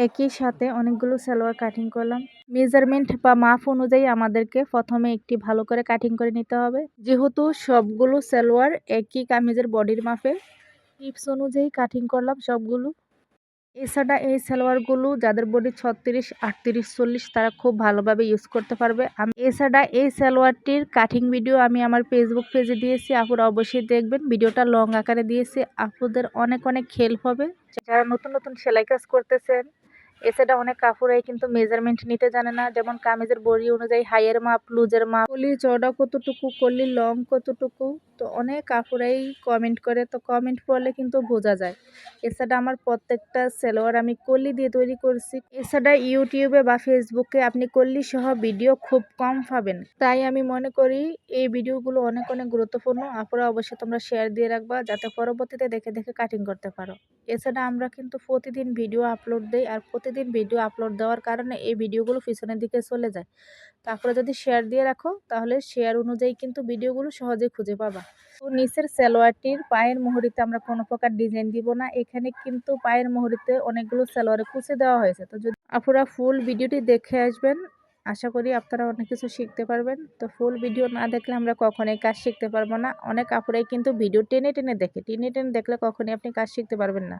একই সাথে অনেকগুলো সালোয়ার কাটিং করলাম। মেজারমেন্ট বা মাপ অনুযায়ী আমাদেরকে প্রথমে একটি ভালো করে কাটিং করে নিতে হবে। যেহেতু সবগুলো সালোয়ার একই কামিজের বডির মাপে, টিপস অনুযায়ী কাটিং করলাম সবগুলো। এছাড়া এই সালোয়ারগুলো যাদের বডি 36, 38, 40 তারা খুব ভালোভাবে ইউজ করতে পারবে। এছাড়া এই সালোয়ারটির কাটিং ভিডিও আমি আমার ফেসবুক পেজে দিয়েছি, আপুরা অবশ্যই দেখবেন। ভিডিওটা লং আকারে দিয়েছি, আপুদের অনেক অনেক হেল্প হবে যারা নতুন নতুন সেলাই কাজ করতেছেন। এছাড়া অনেক কাপড়াই কিন্তু মেজারমেন্ট নিতে জানে না, যেমন কামিজের বডি অনুযায়ী হাইয়ের মাপ, লুজের মাপ, কলির চওড়া কতটুকু, কলির লং কতটুকু। তো অনেক কাপড়াই কমেন্ট করে, তো কমেন্ট পড়লে কিন্তু বোঝা যায়। এছাড়া আমার প্রত্যেকটা সালোয়ার আমি কলি দিয়ে তৈরি করছি। এছাড়া ইউটিউবে বা ফেসবুকে আপনি কলি সহ ভিডিও খুব কম পাবেন, তাই আমি মনে করি এই ভিডিওগুলো অনেক অনেক গুরুত্বপূর্ণ। আপুরা অবশ্যই তোমরা শেয়ার দিয়ে রাখবা যাতে পরবর্তীতে দেখে দেখে কাটিং করতে পারো। এছাড়া আমরা কিন্তু প্রতিদিন ভিডিও আপলোড দেই, আর প্রতিদিন ভিডিও আপলোড দেওয়ার কারণে এই ভিডিওগুলো পিছনের দিকে চলে যায়। তারপরে যদি শেয়ার দিয়ে রাখো তাহলে শেয়ার অনুযায়ী কিন্তু ভিডিওগুলো সহজে খুঁজে পাবা। তো নিচের সালোয়ারটির পায়ের মুহুরিতে আমরা কোনো প্রকার ডিজাইন দিব না, এখানে কিন্তু পায়ের মুহুরিতে অনেকগুলো সালোয়ারে কুচি দেওয়া হয়েছে। তো যদি আপনারা ফুল ভিডিওটি দেখে আসবেন, আশা করি আপনারা অনেক কিছু শিখতে পারবেন। তো ফুল ভিডিও না দেখলে আমরা কখনোই কাজ শিখতে পারবো না। অনেক আপুরাই কিন্তু ভিডিও টেনে টেনে দেখে, টেনে টেনে দেখলে কখনোই আপনি কাজ শিখতে পারবেন না।